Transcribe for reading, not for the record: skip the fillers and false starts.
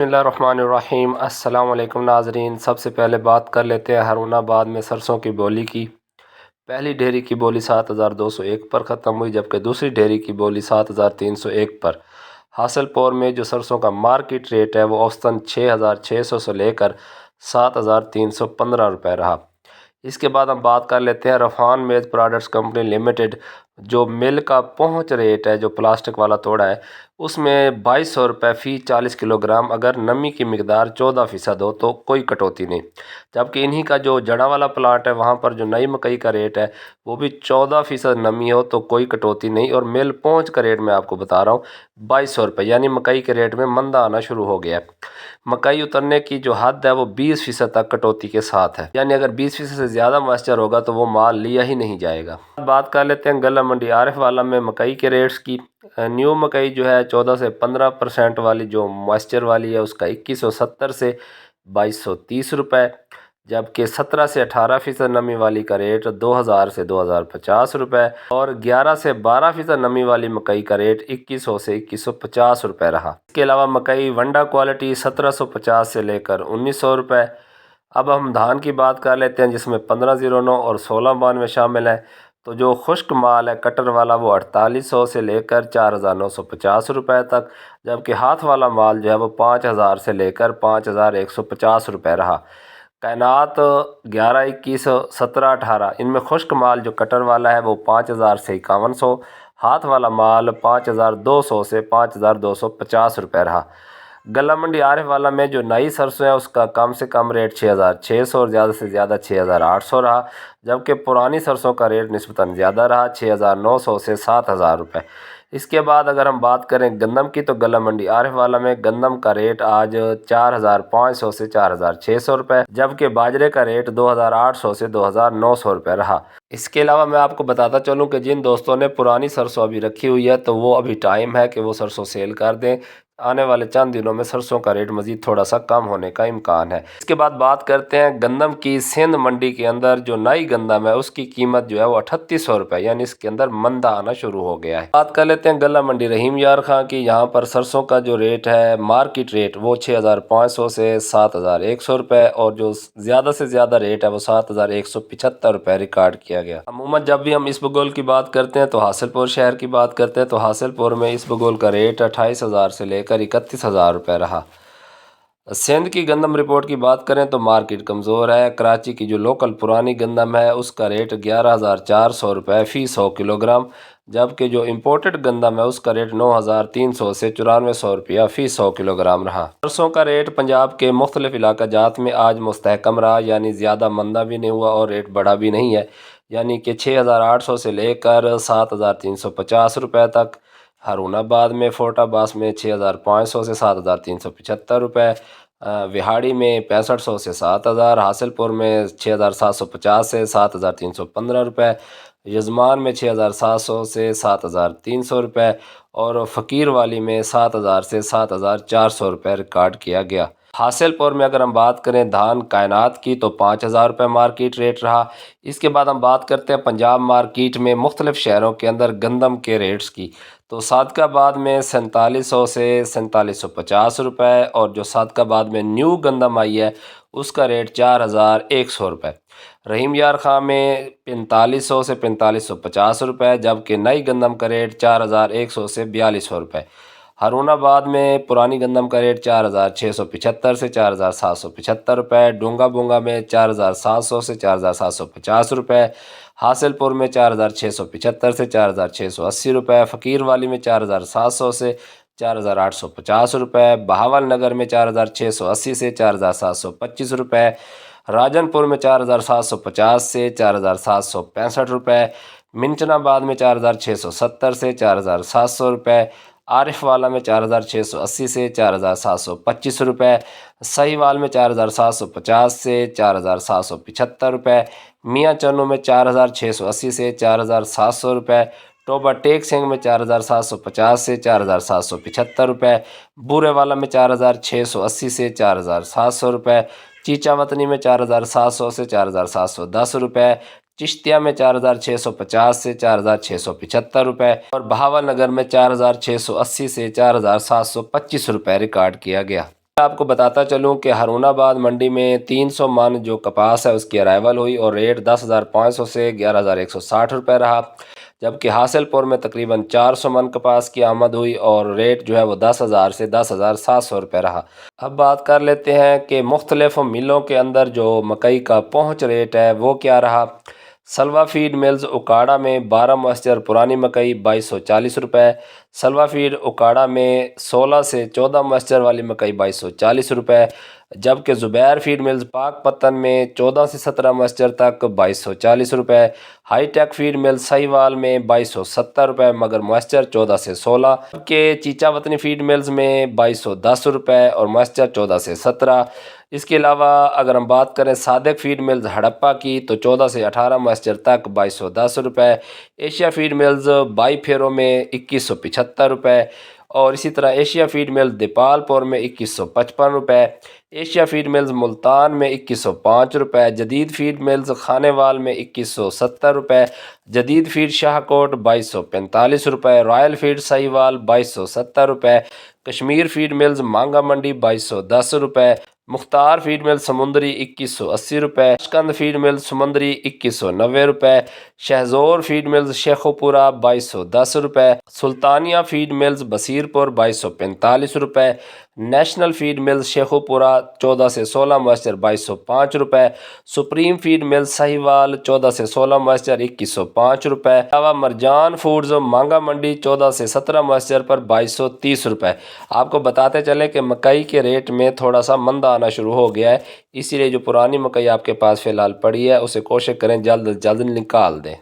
बिस्मिल्लाहिर्रहमानिर्रहीम। अस्सलाम वालेकुम नाज़रीन। सबसे पहले बात कर लेते हैं हारून आबाद में सरसों की बोली की। पहली ढेरी की बोली 7201 पर ख़त्म हुई, जबकि दूसरी ढेरी की बोली 7301 पर। हासिलपुर में जो सरसों का मार्केट रेट है वो औसतन 6600 से लेकर 7315 रुपये रहा। इसके बाद हम बात कर लेते हैं रफान मेज प्रोडक्ट्स कंपनी लिमिटेड। जो मिल का पहुंच रेट है, जो प्लास्टिक वाला तोड़ा है, उसमें 2200 रुपये फ़ी 40 किलोग्राम अगर नमी की मिकदार 14% हो तो कोई कटौती नहीं। जबकि इन्हीं का जो जड़ा वाला प्लाट है वहाँ पर जो नई मकई का रेट है वो भी 14% नमी हो तो कोई कटौती नहीं। और मिल पहुँच का रेट मैं आपको बता रहा हूँ 2200 रुपये, यानी मकई के रेट में मंदा आना शुरू हो गया है। मकई उतरने की जो हद है वो 20% तक कटौती के साथ है, यानी अगर 20% से ज़्यादा मॉइस्चर होगा तो वो माल लिया ही नहीं जाएगा। बात कर लेते हैं गला मंडी आरिफ वाला में मकई के रेट्स की। न्यू मकई जो है 14 से 15% वाली जो मॉइस्चर वाली है उसका 2170 से 2230 रुपये, जबकि 17 से 18% नमी वाली का रेट 2000 से 2050 रुपये और 11 से 12% नमी वाली मकई का रेट 2100 से 2150 रुपये रहा। इसके अलावा मकई वंडा क्वालिटी 1750 से लेकर 1900 रुपये। अब हम धान की बात कर लेते हैं जिसमें 1509 और 1692 शामिल हैं। तो जो खुश्क माल है कटर वाला वो 4800 से लेकर 4950 रुपये तक, जबकि हाथ वाला माल जो है वो 5000 से लेकर 5150 रुपये रहा। कैनात 11, 21, 17, 18 इनमें खुश्क माल जो कटर वाला है वो 5000 से 5100, हाथ वाला माल 5200 से 5250 रुपये रहा। गला मंडी आरिफ वाला में जो नई सरसों है उसका कम से कम रेट 6600 और ज़्यादा से ज़्यादा 6800 रहा, जबकि पुरानी सरसों का रेट निस्बतन ज़्यादा रहा 6900 से 7000 रुपये। इसके बाद अगर हम बात करें गंदम की तो गला मंडी आरिफ वाला में गंदम का रेट आज 4500 से 4600 रुपये, जबकि बाजरे का रेट 2800 से 2900 रुपये रहा। इसके अलावा मैं आपको बताता चलूँ कि जिन दोस्तों ने पुरानी सरसों अभी रखी हुई है तो वो अभी टाइम है कि वो सरसों सेल कर दें। आने वाले चंद दिनों में सरसों का रेट मज़ीद थोड़ा सा कम होने का इम्कान है। इसके बाद बात करते हैं गंदम की। सिंध मंडी के अंदर जो नई गंदम है उसकी कीमत जो है वो 3800 रुपये, यानी इसके अंदर मंदा आना शुरू हो गया है। बात कर लेते हैं गला मंडी रहीम यार खां की। यहाँ पर सरसों का जो रेट है मार्केट रेट वो 6500 से 7100 रुपये और जो ज़्यादा से ज़्यादा रेट है वो 7175 रुपये रिकॉर्ड किया गया। अमूमन जब भी हम इसबगोल की बात करते हैं तो हासिलपुर शहर की बात करते हैं तो हासिलपुर में इसबगोल का रेट 28000 से लेकर 31000 रुपये रहा। सिंध की गंदम रिपोर्ट की बात करें तो मार्केट कमज़ोर है। कराची की जो लोकल पुरानी गंदम है उसका रेट 11400 रुपये फ़ी 100 किलोग्राम, जबकि जो इम्पोर्टेड गंदम है उसका रेट 9300 से 9400 रुपया फ़ी 100 किलोग्राम रहा। सरसों का रेट पंजाब के मुख्तलिफ इलाका जात में आज मुस्तहकम रहा, यानी ज़्यादा मंदा भी नहीं हुआ और रेट बढ़ा भी नहीं है, यानी कि 6800 से लेकर 7350 रुपये तक। हारूनाबाद में फोर्टाबास में 6500 से 7375 रुपये, विहाड़ी में 6500 से 7000, हासिलपुर में 6750 से 7315 रुपये, यजमान में 6700 से 7300 रुपये और फ़कीर वाली में 7000 से 7400 रुपये रिकॉर्ड किया गया। हासिलपुर में अगर हम बात करें धान कायनात की तो 5000 रुपये मार्केट रेट रहा। इसके बाद हम बात करते हैं पंजाब मार्केट में मुख्तलिफ शहरों के अंदर गंदम के रेट्स की। तो सादकाबाद में 4700 से 4750 रुपये और जो सादकाबाद में न्यू गंदम आई है उसका रेट 4100 रुपये। रहीम यार खां में 4500 से 4550 रुपये, जबकि नई गंदम का रेट 4100 से 4200 रुपये। हारूनाबाद में पुरानी गंदम का रेट 4675 से 4775 रुपये, डूंगा बोंगा में 4700 से 4750 रुपये, हासिलपुर में 4675 से 4680 रुपये, फ़कीर वाली में 4700 से 4850 रुपये, बहावल नगर में 4680 से 4725 रुपये, राजनपुर में 4750 से 4765 रुपये, मिंचनाबाद में 4670 से 4700 रुपये, आरिफ वाला में 4680 से 4725 रुपये, सहीवाल में 4750 से 4775 रुपये, मियाँ चन्नू में 4680 से 4700 रुपये, टोबा टेक सिंह में 4750 से 4775 रुपये, बूरे वाला में 4680 से 4700 रुपये, चीचा वतनी में 4700 से 4710 रुपये, चिश्तिया में 4650 से 4675 रुपये और बहावल नगर में 4680 से 4725 रुपये रिकॉर्ड किया गया। آپ کو بتاتا چلوں کہ ہارون آباد منڈی میں 300 من جو کپاس ہے اس کی ارائیول ہوئی اور ریٹ 10,500 سے 11,160 روپے رہا، جبکہ حاصل پور میں تقریباً 400 من کپاس کی آمد ہوئی اور ریٹ جو ہے وہ 10,000 سے 10,700 روپے رہا۔ اب بات کر لیتے ہیں کہ مختلف ملوں کے اندر جو مکئی کا پہنچ ریٹ ہے وہ کیا رہا۔ سلوا فیڈ ملز اکاڑا میں 12 موئسچر پرانی مکئی 2240 روپے، سلوا فیڈ اکاڑا میں 16 سے 14 موئسچر والی مکئی 2240 روپے، جبکہ زبیر فیڈ ملز پاک پتن میں 14 سے 17 موئسچر تک 2240 روپے، High Tech Feed Mills Sahiwal میں 2270 روپے مگر موئسچر 14 سے 16، جبکہ چیچا وطنی فیڈ ملز میں 2210 روپے اور موئسچر 14 سے 17۔ اس کے علاوہ اگر ہم بات کریں صادق فیڈ ملز ہڑپا کی تو 14 سے 18 موئسچر تک 2210 روپے، ایشیا فیڈ ملز بائی پھیروں میں 2175 روپے، اور اسی طرح ایشیا فیڈ ملز دیپال پور میں 2155 روپے، ایشیا فیڈ ملز ملتان میں 2105 روپے، جدید فیڈ ملز خانے وال میں 2170 روپے، جدید فیڈ شاہ کوٹ 2245 روپے، رائل فیڈ سہیوال 2270 روپے، کشمیر فیڈ ملز مانگا منڈی 2210 روپے، مختار فیڈ مل سمندری 2180 روپے، اشکند فیڈ مل سمندری 2190 روپے، شہزور فیڈ ملز شیخو پورہ 2210 روپے، سلطانیہ فیڈ ملز بصیر پور 2245 روپے، نیشنل فیڈ ملز شیخو پورہ 14 سے 16 موئسچر 2205 روپے، سپریم فیڈ ملز سہیوال 14 سے 16 موئسچر 2105 روپے، علاوہ مرجان فوڈز مانگا منڈی 14 سے 17 موئسچر پر 2230 روپے۔ آپ کو بتاتے چلیں کہ مکئی کے ریٹ میں تھوڑا سا مندہ آنا شروع ہو گیا ہے، اسی لیے جو پرانی مکئی آپ کے پاس فی الحال پڑی ہے اسے کوشش کریں جلد از جلد نکال دیں۔